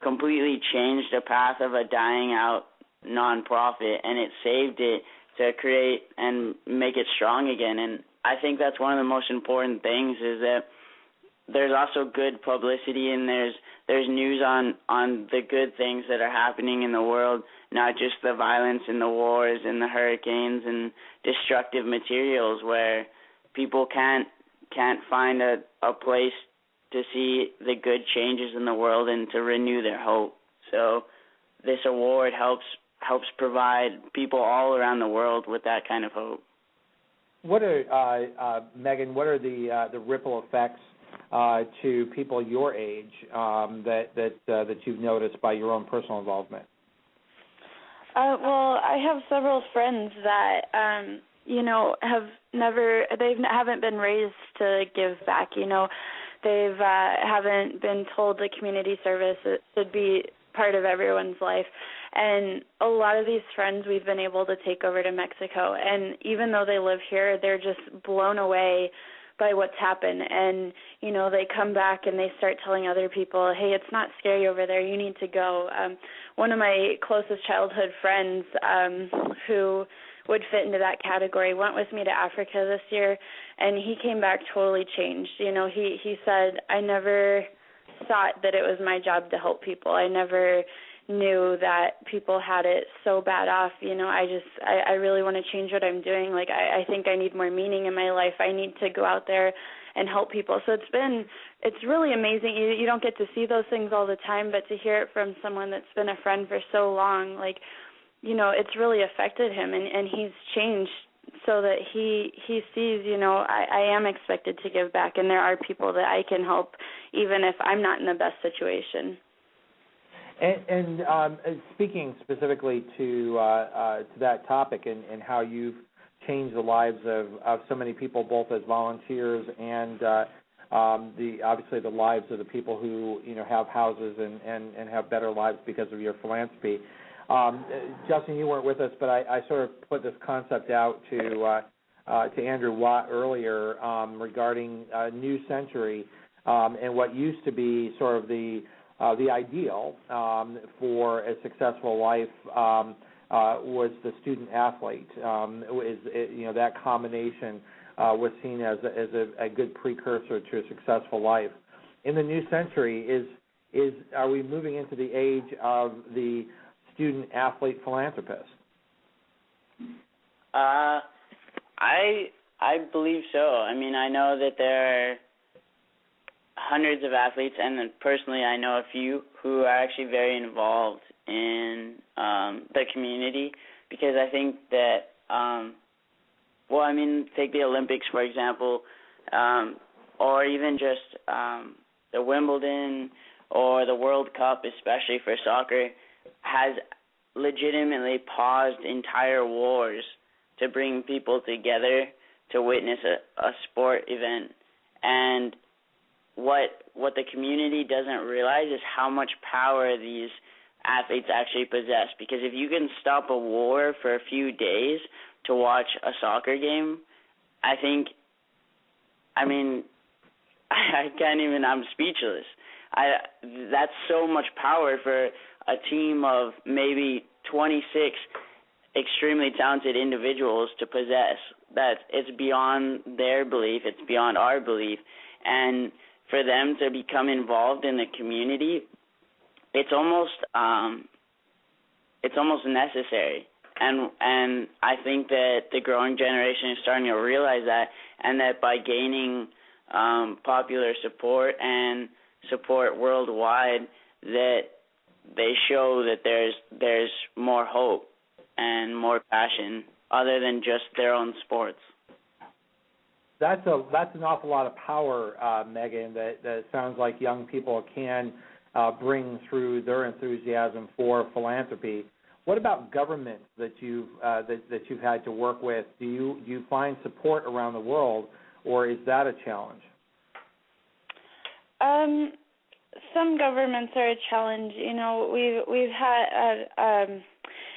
completely changed the path of a dying out nonprofit, and it saved it to create and make it strong again. And I think that's one of the most important things, is that there's also good publicity, and there's news on the good things that are happening in the world, not just the violence and the wars and the hurricanes and destructive materials where people can't find a place to see the good changes in the world and to renew their hope. So this award helps provide people all around the world with that kind of hope. What are Megan? What are the ripple effects to people your age that you've noticed by your own personal involvement? Well, I have several friends that haven't been raised to give back. They've haven't been told the community service should be part of everyone's life. And a lot of these friends we've been able to take over to Mexico. And even though they live here, they're just blown away by what's happened. And, they come back and they start telling other people, hey, it's not scary over there. You need to go. One of my closest childhood friends who would fit into that category went with me to Africa this year, and he came back totally changed. He said, I never thought that it was my job to help people. I never knew that people had it so bad off. I really want to change what I'm doing. Like, I think I need more meaning in my life. I need to go out there and help people. So it's really amazing. You don't get to see those things all the time, but to hear it from someone that's been a friend for so long, it's really affected him, and he's changed so that he sees, I am expected to give back, and there are people that I can help even if I'm not in the best situation. And speaking specifically to that topic and how you've changed the lives of so many people, both as volunteers and obviously the lives of the people who have houses and have better lives because of your philanthropy. Justin, you weren't with us, but I sort of put this concept out to Andrew Watt earlier regarding New Century and what used to be sort of the ideal for a successful life was the student athlete. That combination was seen as a good precursor to a successful life. In the New Century, are we moving into the age of the student athlete philanthropist? I believe so. I mean, I know that there are hundreds of athletes, and then personally I know a few who are actually very involved in the community, because I think that, take the Olympics, for example, or even just the Wimbledon or the World Cup, especially for soccer, has legitimately paused entire wars to bring people together to witness a sport event. And what the community doesn't realize is how much power these athletes actually possess. Because if you can stop a war for a few days to watch a soccer game, I'm speechless. That's so much power for a team of maybe 26 extremely talented individuals to possess. That it's beyond their belief, it's beyond our belief. And for them to become involved in the community, it's almost necessary. And I think that the growing generation is starting to realize that, and that by gaining popular support and support worldwide, that they show that there's more hope and more passion other than just their own sports. That's an awful lot of power, Megan, that sounds like young people can bring through their enthusiasm for philanthropy. What about government that you've had to work with? Do you find support around the world, or is that a challenge? Some governments are a challenge. We've had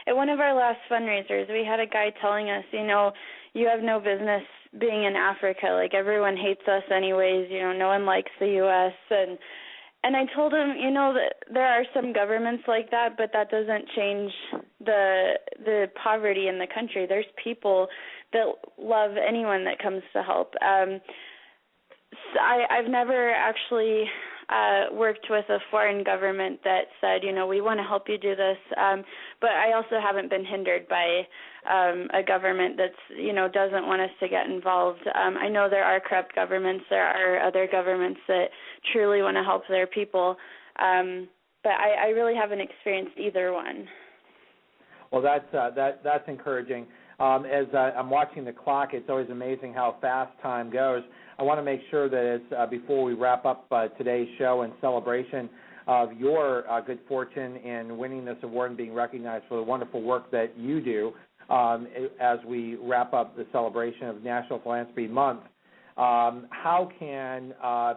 at one of our last fundraisers, we had a guy telling us, you have no business being in Africa. Like, everyone hates us anyways. No one likes the U.S. And I told him, that there are some governments like that, but that doesn't change the poverty in the country. There's people that love anyone that comes to help. I've never actually worked with a foreign government that said, we want to help you do this, but I also haven't been hindered by a government that's, doesn't want us to get involved. I know there are corrupt governments. There are other governments that truly want to help their people, but I really haven't experienced either one. Well, that's encouraging. As I'm watching the clock, it's always amazing how fast time goes. I want to make sure that before we wrap up today's show in celebration of your good fortune in winning this award and being recognized for the wonderful work that you do, as we wrap up the celebration of National Philanthropy Month, how can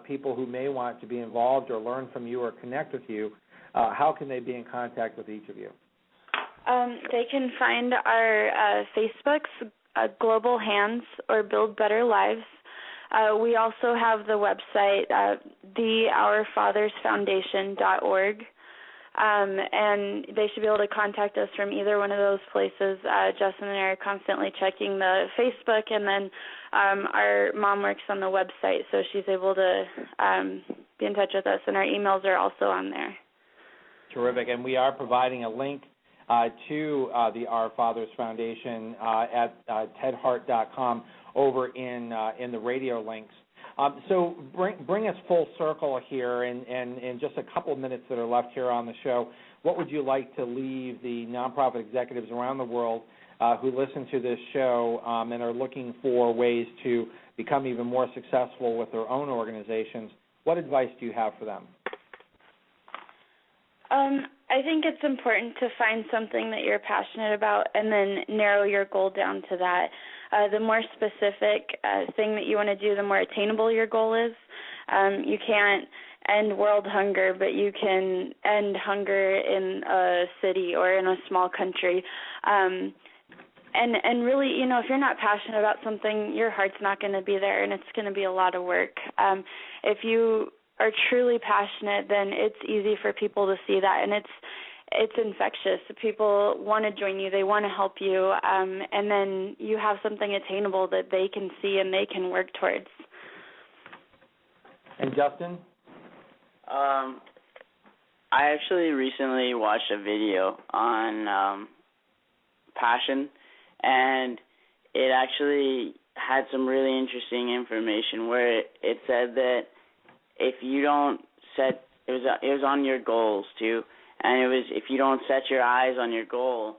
people who may want to be involved or learn from you or connect with you, how can they be in contact with each of you? They can find our Facebooks, Global Hands or Build Better Lives. We also have the website, theourfathersfoundation.org, and they should be able to contact us from either one of those places. Justin and I are constantly checking the Facebook, and then our mom works on the website, so she's able to be in touch with us, and our emails are also on there. Terrific, and we are providing a link to the Our Fathers Foundation at tedhart.com over in the radio links. So bring us full circle here, and in just a couple of minutes that are left here on the show, what would you like to leave the nonprofit executives around the world who listen to this show and are looking for ways to become even more successful with their own organizations? What advice do you have for them? I think it's important to find something that you're passionate about and then narrow your goal down to that. The more specific thing that you want to do, the more attainable your goal is. You can't end world hunger, but you can end hunger in a city or in a small country. And really, if you're not passionate about something, your heart's not going to be there, and it's going to be a lot of work. If you are truly passionate, then it's easy for people to see that, and it's infectious. People want to join you, they want to help you, and then you have something attainable that they can see and they can work towards. And Justin? I actually recently watched a video on passion, and it actually had some really interesting information where it said that if you don't set, it was on your goals too, and it was if you don't set your eyes on your goal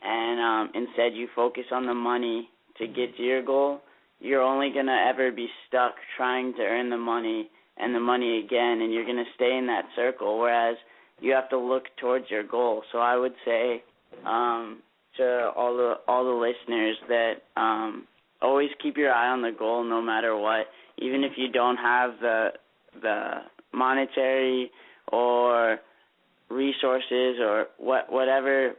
and instead you focus on the money to get to your goal, you're only going to ever be stuck trying to earn the money and the money again, and you're going to stay in that circle, whereas you have to look towards your goal. So I would say to all the listeners that always keep your eye on the goal no matter what, even if you don't have the monetary or resources or whatever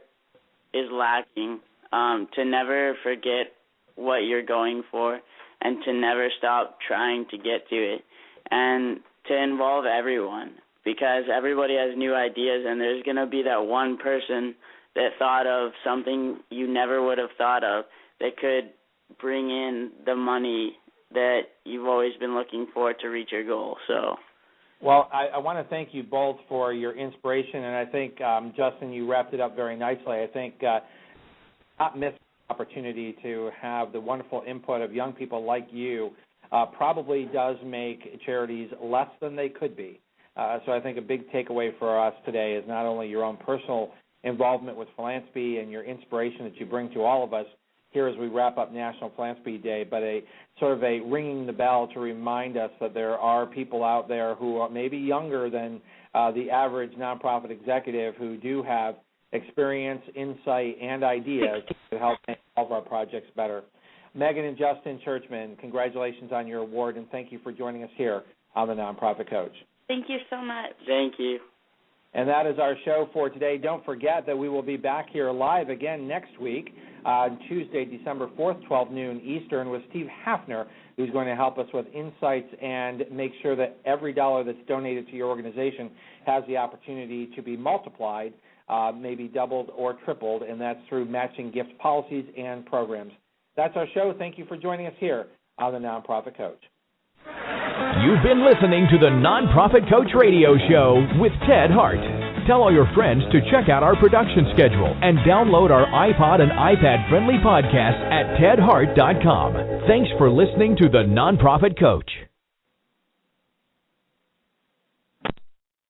is lacking, to never forget what you're going for and to never stop trying to get to it, and to involve everyone, because everybody has new ideas, and there's going to be that one person that thought of something you never would have thought of that could bring in the money that you've always been looking for to reach your goal. So, well, I want to thank you both for your inspiration, and I think, Justin, you wrapped it up very nicely. I think not missing the opportunity to have the wonderful input of young people like you probably does make charities less than they could be. So I think a big takeaway for us today is not only your own personal involvement with philanthropy and your inspiration that you bring to all of us here as we wrap up National Philanthropy Day, but a sort of a ringing the bell to remind us that there are people out there who are maybe younger than the average nonprofit executive who do have experience, insight, and ideas to help make all of our projects better. Megan and Justin Churchman, congratulations on your award, and thank you for joining us here on the Nonprofit Coach. Thank you so much. Thank you. And that is our show for today. Don't forget that we will be back here live again next week on Tuesday, December 4th, 12 noon Eastern, with Steve Hafner, who's going to help us with insights and make sure that every dollar that's donated to your organization has the opportunity to be multiplied, maybe doubled or tripled, and that's through matching gift policies and programs. That's our show. Thank you for joining us here on the Nonprofit Coach. You've been listening to the Nonprofit Coach Radio Show with Ted Hart. Tell all your friends to check out our production schedule and download our iPod and iPad-friendly podcast at tedhart.com. Thanks for listening to the Nonprofit Coach.